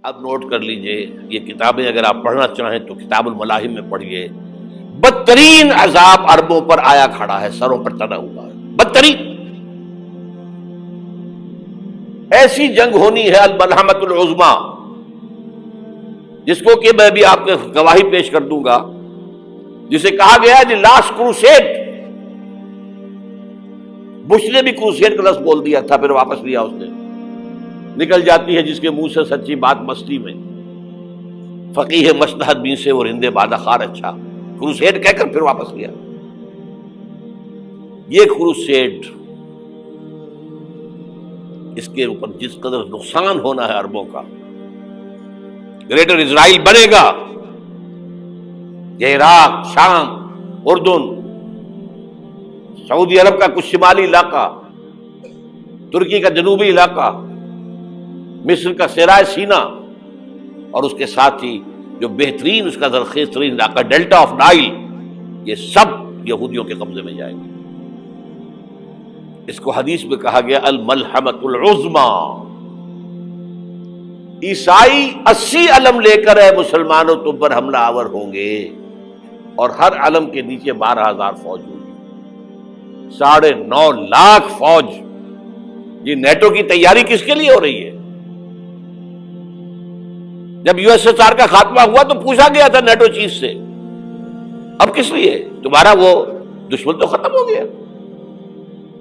اب نوٹ کر لیجئے، یہ کتابیں اگر آپ پڑھنا چاہیں تو کتاب الملاحم میں پڑھیے۔ بدترین عذاب عربوں پر آیا کھڑا ہے، سروں پر تنا ہوا ہے، بدترین۔ ایسی جنگ ہونی ہے الملحمۃ العظمیٰ، جس کو کہ میں بھی آپ کے گواہی پیش کر دوں گا، جسے کہا گیا ہے دی لاسٹ کروسیڈ۔ بش نے بھی کروسیڈ کا لفظ بول دیا تھا، پھر واپس لیا اس نے۔ نکل جاتی ہے جس کے منہ سے سچی بات مستی میں، فقیہ مصلحت بین سے وہ رندے بادہ خار اچھا، کروسیڈ کہہ کر پھر واپس لیا۔ یہ کروسیڈ، اس کے اوپر جس قدر نقصان ہونا ہے عربوں کا، گریٹر اسرائیل بنے گا، یہ عراق، شام، اردن، سعودی عرب کا کچھ شمالی علاقہ، ترکی کا جنوبی علاقہ، مصر کا صحرائے سینا، اور اس کے ساتھ ہی جو بہترین اس کا زرخیز ترین علاقہ ڈیلٹا آف نائل، یہ سب یہودیوں کے قبضے میں جائیں گے۔ اس کو حدیث میں کہا گیا الملحمۃ العظمیٰ۔ عیسائی 80 علم لے کر اے مسلمانوں تم پر حملہ آور ہوں گے، اور ہر علم کے نیچے 12,000 فوج ہوگی، 9.5 لاکھ فوج۔ یہ نیٹو کی تیاری کس کے لیے ہو رہی ہے؟ جب یو ایس ایس آر کا خاتمہ ہوا تو پوچھا گیا تھا نیٹو چیف سے، اب کس لیے؟ تمہارا وہ دشمن تو ختم ہو گیا،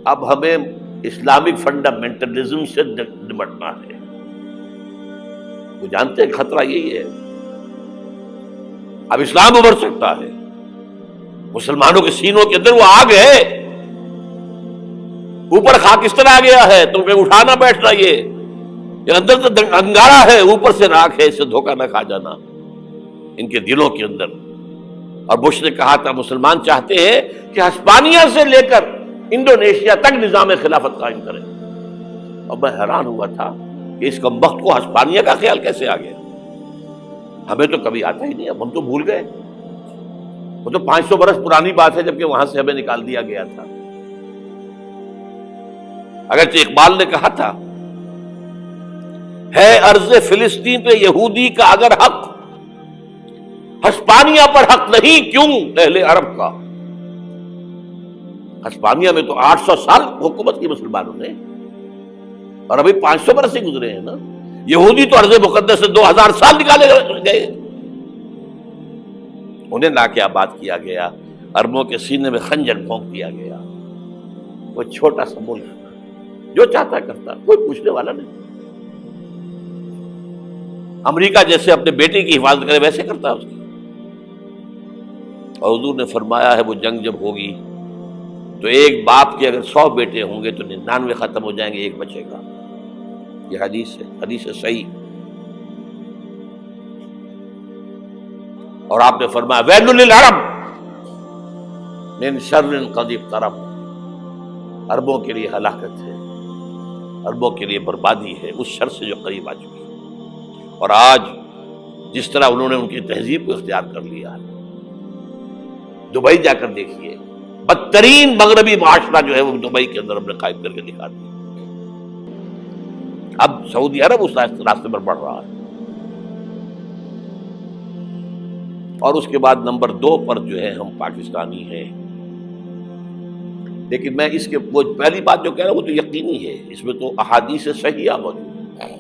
اب ہمیں اسلامک فنڈامنٹلزم سے نمٹنا ہے۔ وہ جانتے ہیں خطرہ یہی ہے، اب اسلام ابھر سکتا ہے، مسلمانوں کے سینوں کے اندر وہ آگ ہے، اوپر خاکستر آ گیا ہے، تمہیں اٹھانا بیٹھنا، یہ اندر تو انگارہ ہے، اوپر سے راکھ ہے، اس سے دھوکہ نہ کھا جانا ان کے دلوں کے اندر۔ اور بش نے کہا تھا مسلمان چاہتے ہیں کہ ہسپانیہ سے لے کر انڈونیشیا تک نظام خلافت قائم کریں، اور میں حیران ہوا تھا کہ اس کمبخت کو ہسپانیہ کا خیال کیسے آ گیا؟ ہمیں تو کبھی آتا ہی نہیں، اب ہم تو بھول گئے، وہ تو 500 برس پرانی بات ہے، جبکہ وہاں سے ہمیں نکال دیا گیا تھا۔ اگرچہ اقبال نے کہا تھا ہے ارض فلسطین پہ یہودی کا اگر حق، ہسپانیہ پر حق نہیں کیوں اہل عرب کا؟ ہسپانیہ میں تو 800 سال حکومت کی مسلمانوں نے، اور ابھی 500 برس سے گزرے ہیں نا۔ یہودی تو ارض مقدس سے 2000 سال نکالے گئے، انہیں لا کے آباد کیا گیا، عربوں کے سینے میں خنجر پھونک دیا گیا۔ وہ چھوٹا سا ملک جو چاہتا کرتا، کوئی پوچھنے والا نہیں۔ امریکہ جیسے اپنے بیٹے کی حفاظت کرے ویسے کرتا اس کی۔ اور حضور نے فرمایا ہے وہ جنگ جب ہوگی تو ایک باپ کے اگر 100 بیٹے ہوں گے تو 99 ختم ہو جائیں گے، ایک بچے گا۔ یہ حدیث ہے، حدیث ہے صحیح۔ اور آپ نے فرمایا ویل للعرب من شر قد اقترب، عربوں کے لیے ہلاکت ہے، عربوں کے لیے بربادی ہے اس شر سے جو قریب آ چکی ہے۔ اور آج جس طرح انہوں نے ان کی تہذیب کو اختیار کر لیا ہے، دبئی جا کر دیکھیے، بدترین مغربی معاشرہ جو ہے وہ دبئی کے اندر ہم نے قائم کر کے دکھا دیا۔ اب سعودی عرب اس راستے پر بڑھ رہا ہے۔ اور اس کے بعد نمبر 2 پر جو ہے ہم پاکستانی ہیں، لیکن میں اس کے وہ پہلی بات جو کہہ رہا ہوں وہ تو یقینی ہے، اس میں تو احادیث صحیحہ موجود ہے۔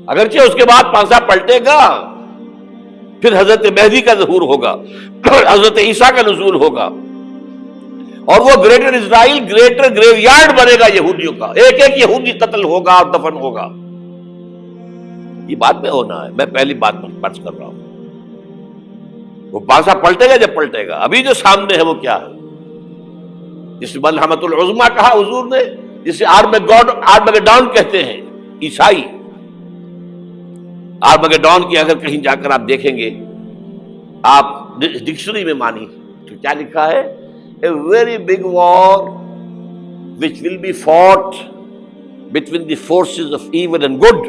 اگرچہ اس کے بعد پانسا پلٹے گا، پھر حضرت مہدی کا ظہور ہوگا، حضرت عیسیٰ کا نزول ہوگا، اور وہ گریٹر اسرائیل گریٹر گریو یارڈ بنے گا یہودیوں کا، ایک ایک یہودی قتل ہوگا اور دفن ہوگا۔ یہ بات میں ہونا ہے، میں پہلی بات پر فرض کر رہا ہوں۔ وہ پانسا پلٹے گا جب پلٹے گا، ابھی جو سامنے ہے وہ کیا ہے؟ جس ملحمۃ العظمیٰ کہا حضور نے، جسے آرمگیڈون کہتے ہیں عیسائی۔ آرمگیڈون کی اگر کہیں جا کر آپ دیکھیں گے، آپ ڈکشنری میں مانی تو کیا لکھا ہے؟ A very big war which will be fought between the forces of evil and good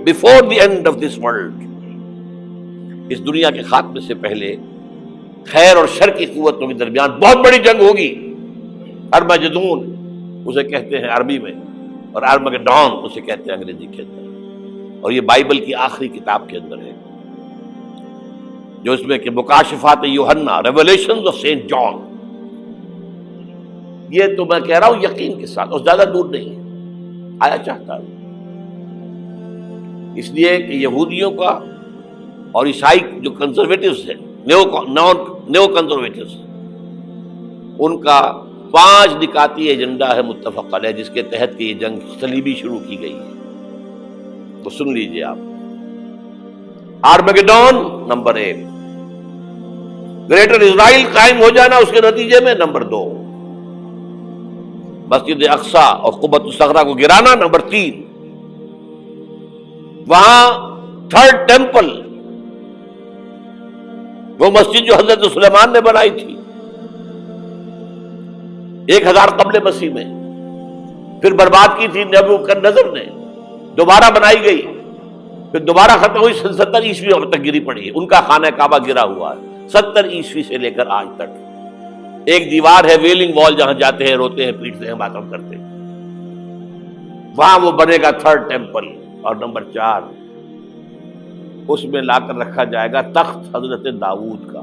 before the end of this world. اس دنیا کے خاتمے سے پہلے خیر اور شر کی قوتوں کے درمیان بہت بڑی جنگ ہوگی۔ ارمجدون اسے کہتے ہیں عربی میں، اور آرمگیڈون اسے کہتے ہیں انگریزی کے اندر۔ اور یہ بائبل کی آخری کتاب کے اندر ہے، جو اس میں کہ مکاشفات یوحنا، ریولیشنز آف سینٹ جان. یہ تو میں کہہ رہا ہوں یقین کے ساتھ، اور زیادہ دور نہیں ہے، آیا چاہتا ہے. اس لیے کہ یہودیوں کا اور عیسائی جو کنزرویٹوز ہیں، نیو کنزرویٹوز، ان کا 5 نکاتی ایجنڈا ہے متفق علیہ، جس کے تحت کہ یہ جنگ صلیبی شروع کی گئی ہے. وہ سن لیجئے آپ. آرمیگیڈون نمبر 1، گریٹر اسرائیل قائم ہو جانا اس کے نتیجے میں نمبر 2، مسجد اقصی اور قبۃ الصخرہ کو گرانا نمبر 3، وہاں 3rd ٹیمپل، وہ مسجد جو حضرت سلیمان نے بنائی تھی 1000 قبل مسیح میں، پھر برباد کی تھی نبوکدنضر نے، دوبارہ بنائی گئی، پھر دوبارہ ختم ہوئی 70 عیسوی تک گری پڑی ہے. ان کا خانہ کعبہ گرا ہوا ہے 70 عیسوی سے لے کر آج تک. ایک دیوار ہے ویلنگ وال، جہاں جاتے ہیں، روتے ہیں، پیٹتے ہیں، ماتم کرتے ہیں، وہاں وہ بنے گا 3rd ٹیمپل. اور نمبر 4، اس میں لا کر رکھا جائے گا تخت حضرت داؤد کا.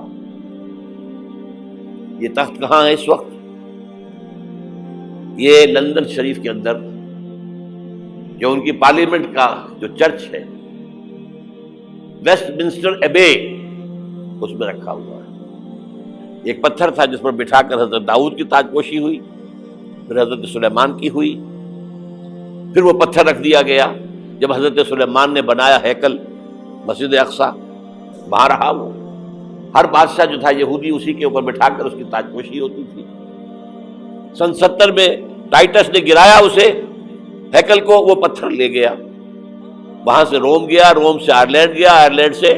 یہ تخت کہاں ہے اس وقت؟ یہ لندن شریف کے اندر، جو ان کی پارلیمنٹ کا جو چرچ ہے، ویسٹ منسٹر ایبے، اس میں رکھا ہوا ہے. ایک پتھر تھا جس پر بٹھا کر حضرت داؤد کی تاج پوشی ہوئی، پھر حضرت سلیمان کی ہوئی، پھر وہ پتھر رکھ دیا گیا جب حضرت سلیمان نے بنایا ہیکل مسجد اقصی، وہاں رہا وہ. ہر بادشاہ جو تھا یہودی اسی کے اوپر بٹھا کر اس کی تاج پوشی ہوتی تھی. سن 70 میں ٹائٹس نے گرایا اسے، ہیکل کو، وہ پتھر لے گیا، وہاں سے روم گیا، روم سے آئرلینڈ گیا، آئرلینڈ سے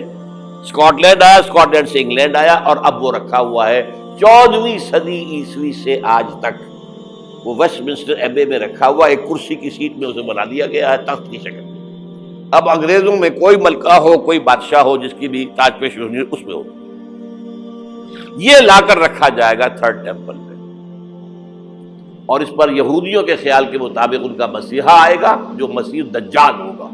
اسکاٹ لینڈ آیا، اسکاٹ لینڈ سے انگلینڈ آیا، اور اب وہ رکھا ہوا ہے 14ویں صدی عیسوی سے آج تک. وہ ویسٹ منسٹر ایبے میں رکھا ہوا، ایک کرسی کی سیٹ میں اسے بنا دیا گیا ہے تخت کی شکل میں. اب انگریزوں میں کوئی ملکہ ہو، کوئی بادشاہ ہو جس کی بھی تاج پوشی ہونی اس میں ہو، یہ لا کر رکھا جائے گا 3rd ٹیمپل میں. اور اس پر یہودیوں کے خیال کے مطابق ان کا مسیحا آئے گا جو مسیح دجال ہوگا.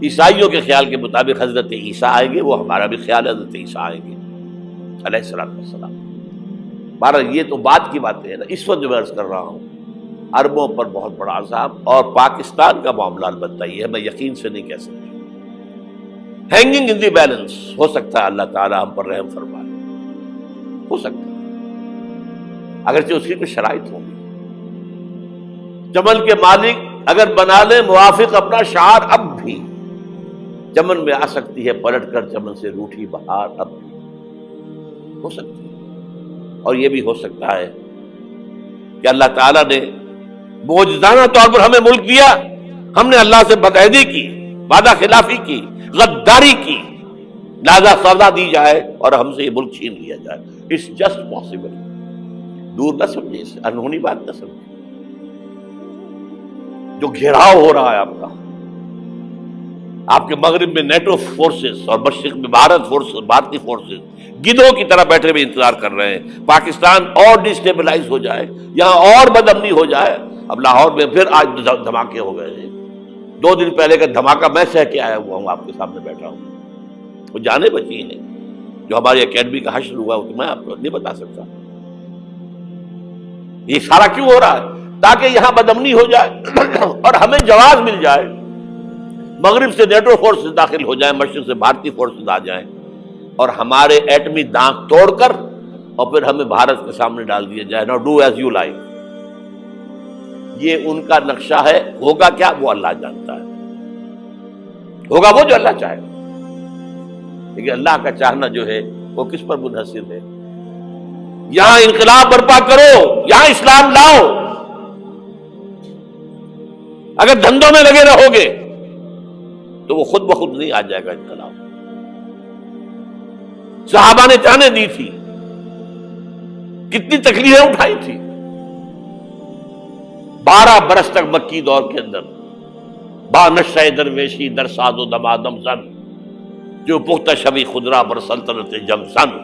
عیسائیوں کے خیال کے مطابق حضرت عیسیٰ آئیں گے، وہ ہمارا بھی خیال ہے حضرت عیسیٰ آئیں گے علیہ السلام. بہرحال یہ تو بعد کی باتیں ہیں نا. اس وقت جو میں عرض کر رہا ہوں، عربوں پر بہت بڑا عذاب، اور پاکستان کا معاملہ البتہ یہ ہے، میں یقین سے نہیں کہہ سکتا. ہینگنگ ان دی بیلنس، ہو سکتا ہے اللہ تعالی ہم پر رحم فرمائے، ہو سکتا ہے، اگرچہ اس کی کوئی شرائط ہوں گی. چمن کے مالک اگر بنا لے موافق اپنا شعار، اب بھی چمن میں آ سکتی ہے پلٹ کر چمن سے روٹھی بہار، اب بھی ہو سکتی ہے. اور یہ بھی ہو سکتا ہے کہ اللہ تعالیٰ نے معجزانہ طور پر ہمیں ملک دیا، ہم نے اللہ سے بدعہدی کی، وعدہ خلافی کی، غداری کی، لہذا سزا دی جائے اور ہم سے یہ ملک چھین لیا جائے. It's just possible. دور نہ سمجھے، اسے انہونی بات نہ سمجھے. جو گھیراؤ ہو رہا ہے آپ کا، آپ کے مغرب میں نیٹو فورسز اور مشرق میں بھارتی فورسز گدھوں کی طرح بیٹھے ہوئے انتظار کر رہے ہیں پاکستان اور ڈسٹیبلائز ہو جائے، یہاں اور بدامنی ہو جائے. اب لاہور میں پھر آج دھماکے ہو گئے ہیں. 2 دن پہلے کا دھماکہ میں سہ کے آیا ہوا ہوں، آپ کے سامنے بیٹھا ہوں. وہ جانیں بچی ہیں جو ہماری اکیڈمی کا حشر ہوا، تو میں آپ کو نہیں بتا سکتا. یہ سارا کیوں ہو رہا ہے؟ تاکہ یہاں بدامنی ہو جائے اور ہمیں جواز مل جائے. مغرب سے نیٹو فورسز داخل ہو جائیں، مشرق سے بھارتی فورسز آ جائیں، اور ہمارے ایٹمی دانت توڑ کر اور پھر ہمیں بھارت کے سامنے ڈال دیا جائے. نو ڈو ایز یو لائک. یہ ان کا نقشہ ہے. ہوگا کیا وہ اللہ جانتا ہے، ہوگا وہ جو اللہ چاہے. لیکن اللہ کا چاہنا جو ہے وہ کس پر منحصر ہے؟ یہاں انقلاب برپا کرو، یہاں اسلام لاؤ. اگر دھندوں میں لگے رہو گے تو وہ خود بخود نہیں آ جائے گا انقلاب. صحابہ نے جانیں دی تھی، کتنی تکلیفیں اٹھائی تھی. 12 برس تک مکی دور کے اندر با نشہ درویشی در ساز و دمادم زن، جو پختہ شبی خدرا بر سلطنت جم سن.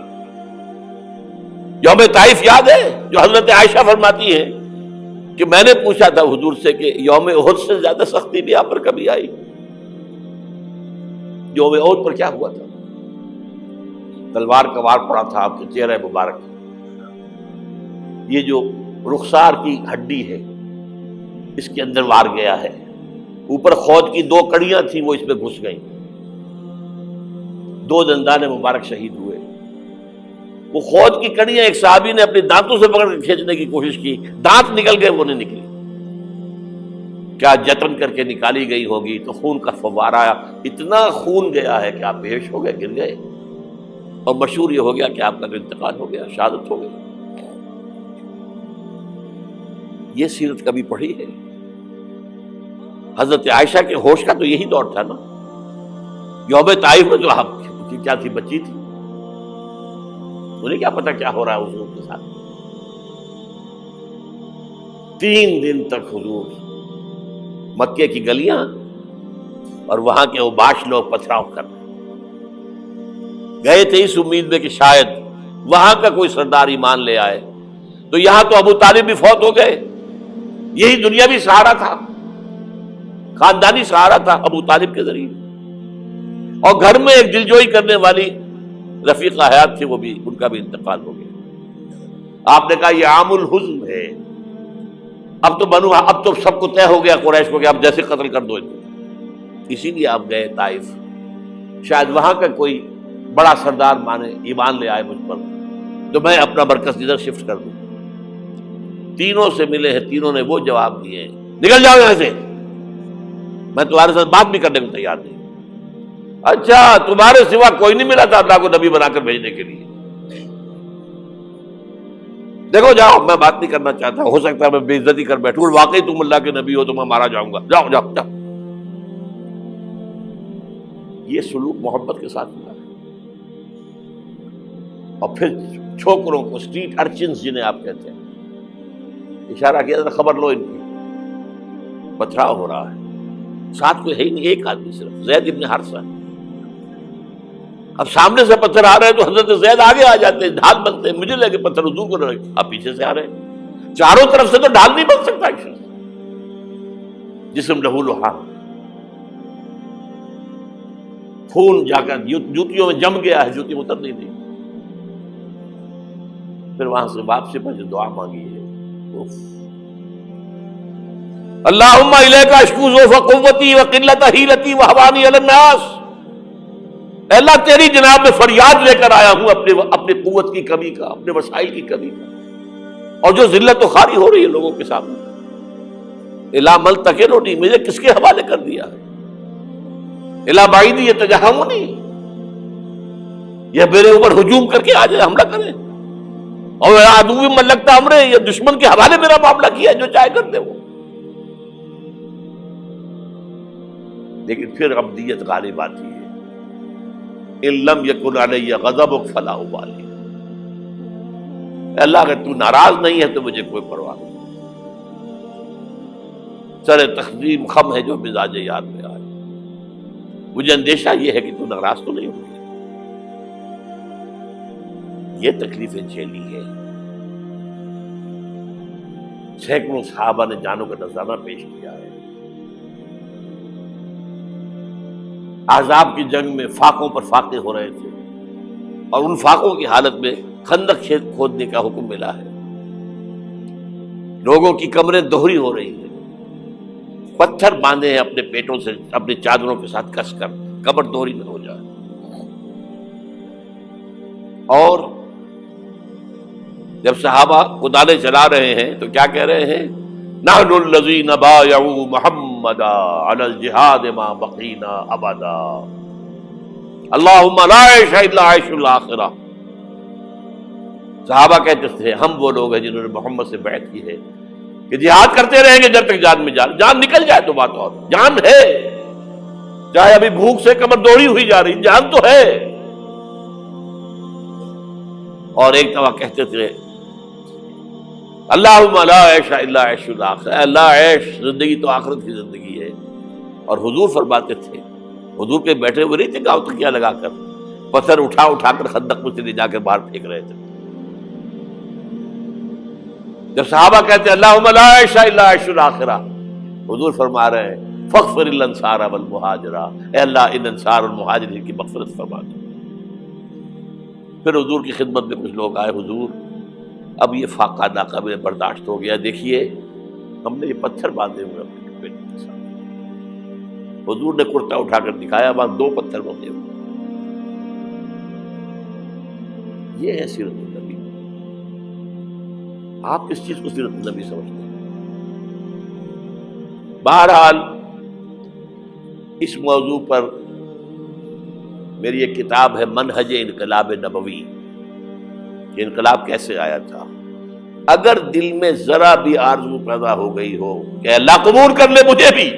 یوم طائف یاد ہے جو حضرت عائشہ فرماتی ہے کہ میں نے پوچھا تھا حضور سے کہ یوم احد سے زیادہ سختی بھی آپ پر کبھی آئی؟ یوم احد پر کیا ہوا تھا؟ تلوار کا وار پڑا تھا آپ کے چہرہ مبارک، یہ جو رخسار کی ہڈی ہے اس کے اندر وار گیا ہے، اوپر خود کی 2 کڑیاں تھیں وہ اس میں گھس گئیں، 2 دندان مبارک شہید ہوئے۔ وہ خود کی کڑیاں ایک صحابی نے اپنے دانتوں سے پکڑ کر کھینچنے کی کوشش کی، دانت نکل گئے، وہ نہیں نکلی، کیا جتن کر کے نکالی گئی ہوگی تو خون کا فوارہ، اتنا خون گیا ہے کہ آپ بے ہوش ہو گئے، گر گئے، اور مشہور یہ ہو گیا کہ آپ کا انتقال ہو گیا، شہادت ہو گئی۔ یہ سیرت کبھی پڑھی ہے؟ حضرت عائشہ کے ہوش کا تو یہی دور تھا نا، یوم طائف میں جو آپ کی کیا تھی، بچی تھی، انہیں کیا پتا کیا ہو رہا ہے حضور کے ساتھ۔ 3 دن تک حضور مکے کی گلیاں اور وہاں کے اوباش لوگ پتھراؤ کر گئے تھے اس امید میں کہ شاید وہاں کا کوئی سردار ایمان لے آئے، تو یہاں تو ابو طالب بھی فوت ہو گئے، یہی دنیاوی سہارا تھا، خاندانی سہارا تھا ابو طالب کے ذریعے، اور گھر میں ایک دلجوئی کرنے والی رفیقہ حیات تھی، وہ بھی، ان کا بھی انتقال ہو گیا۔ آپ نے کہا یہ عام الحزن ہے، اب تو سب کو طے ہو گیا قریش کو کہ اب جیسے قتل کر دو ان کو، اسی لیے آپ گئے طائف، شاید وہاں کا کوئی بڑا سردار مانے، ایمان لے آئے مجھ پر، تو میں اپنا مرکز ادھر شفٹ کر دوں۔ تینوں سے ملے ہیں، تینوں نے وہ جواب دیے ہیں، نکل جاؤ یہاں سے، میں تمہارے ساتھ بات بھی کرنے کو تیار نہیں۔ اچھا تمہارے سوا کوئی نہیں ملا تھا اللہ کو نبی بنا کر بھیجنے کے لیے؟ دیکھو جاؤ، میں بات نہیں کرنا چاہتا، ہو سکتا ہے میں بے عزتی کر بیٹھوں، واقعی تم اللہ کے نبی ہو تو میں مارا جاؤں گا، جاؤ جاؤ جاؤ۔ یہ سلوک محبت کے ساتھ ہوا ہے۔ اور پھر چھوکروں کو، اسٹریٹ ارچنز جنہیں آپ کہتے ہیں، اشارہ کیا تھا، خبر لو ان کی، پتھراؤ ہو رہا ہے، ساتھ کوئی ہے ہی نہیں، ایک آدمی صرف، زید ابن حارثہ۔ اب سامنے سے پتھر آ رہے ہیں تو حضرت زید آگے آ جاتے ہیں، ڈھال بنتے ہیں، مجھے لگے پتھر حضور کو رہے، آپ پیچھے سے آ رہے ہیں، چاروں طرف سے تو ڈھال نہیں بن سکتا، جسم لہو لہا، خون جا کر جوتیوں میں جم گیا ہے، جوتی اتر نہیں دی۔ پھر وہاں سے واپسی پر جو دعا مانگی ہے، اللہم الیک اشکو ضعف قوتی وقلت حیلتی وہوانی علی الناس، اے اللہ تیری جناب میں فریاد لے کر آیا ہوں اپنی قوت کی کمی کا، اپنے وسائل کی کمی کا، اور جو ذلت و خواری ہو رہی ہے لوگوں کے سامنے، الا ملتقنی، مجھے کس کے حوالے کر دیا ہے، الا بعیدی یتجہمنی، یہ میرے اوپر ہجوم کر کے آ جائے، حملہ کرے، اور عدو من لگتا امرے، یہ دشمن کے حوالے میرا معاملہ کیا، جو چاہے کرتے وہ۔ لیکن پھر عبدیت غالب آتی ہے، ان لم یکن علی غضبک فلا ابالی، اللہ اگر تو ناراض نہیں ہے تو مجھے کوئی پرواہ نہیں، سر تقسیم خم ہے جو مزاج یاد میں آئے، مجھے اندیشہ یہ ہے کہ تو ناراض تو نہیں ہوگی۔ یہ تکلیفیں جھیلی ہے، سینکڑوں صحابہ نے جانوں کا نذرانہ پیش کیا ہے، احزاب کی جنگ میں فاقوں پر فاقے ہو رہے تھے، اور ان فاقوں کی حالت میں خندق کھودنے کا حکم ملا ہے، لوگوں کی کمریں دوہری ہو رہی ہیں، پتھر باندھے ہیں اپنے پیٹوں سے، اپنی چادروں کے ساتھ کس کر کمر دوہری نہ ہو جائے، اور جب صحابہ کدالیں چلا رہے ہیں تو کیا کہہ رہے ہیں، نحن الذین بایعوا محمدا علی الجہاد ما بقینا ابدا، اللہم لا عیش الا عیش الاخرہ۔ صحابہ کہتے تھے ہم وہ لوگ ہیں جنہوں نے محمد سے بیعت کی ہے کہ جہاد کرتے رہیں گے جب تک جان میں جان نکل جائے تو بات اور، جان ہے، چاہے ابھی بھوک سے کمر دوڑی ہوئی جا رہی، جان تو ہے۔ اور ایک دفعہ کہتے تھے اللہم لا عیش الا عیش الاخرہ، اللہ عیش زندگی تو آخرت کی زندگی ہے۔ اور حضور فرماتے تھے، حضور کے بیٹھے ہوئے نہیں تھے گاؤں تکیہ لگا کر، پتھر اٹھا اٹھا کر خندق میں سے لے جا کر باہر پھینک رہے تھے، جب صحابہ کہتے ہیں اللہم لا عیش الا عیش الاخرہ، حضور فرما رہے ہیں فاغفر الانصار والمہاجرہ، اے اللہ ان انصار اور مہاجرین کی مغفرت فرما دو۔ پھر حضور کی خدمت میں کچھ لوگ آئے، حضور اب یہ فاقہ ناقابل برداشت ہو گیا، دیکھیے ہم نے یہ پتھر باندھے ہوئے اپنے پیٹ کے ساتھ۔ حضور نے کرتا اٹھا کر دکھایا، وہاں 2 پتھر باندھے ہوئے۔ یہ ہے سیرت النبی۔ آپ کس چیز کو سیرت النبی سمجھتے ہیں؟ بہرحال اس موضوع پر میری ایک کتاب ہے منہج انقلاب نبوی، کہ انقلاب کیسے آیا تھا۔ اگر دل میں ذرا بھی آرزو پیدا ہو گئی ہو کہ اللہ قبول کر لے مجھے بھی،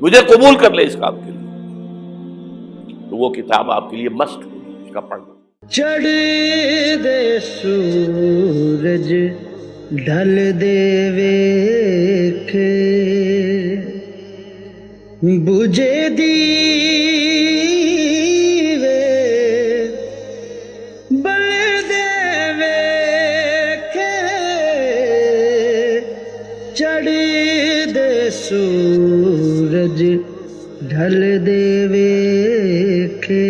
مجھے قبول کر لے اس کام کے لیے، تو وہ کتاب آپ کے لیے مسٹ ہوگی، اس کا پڑھنا۔ چڑھ دے سورج ڈھل دے ویکھے، بجھے دیوے بل دے ویکھے، چڑھ دے سورج ڈھل دے ویکھے۔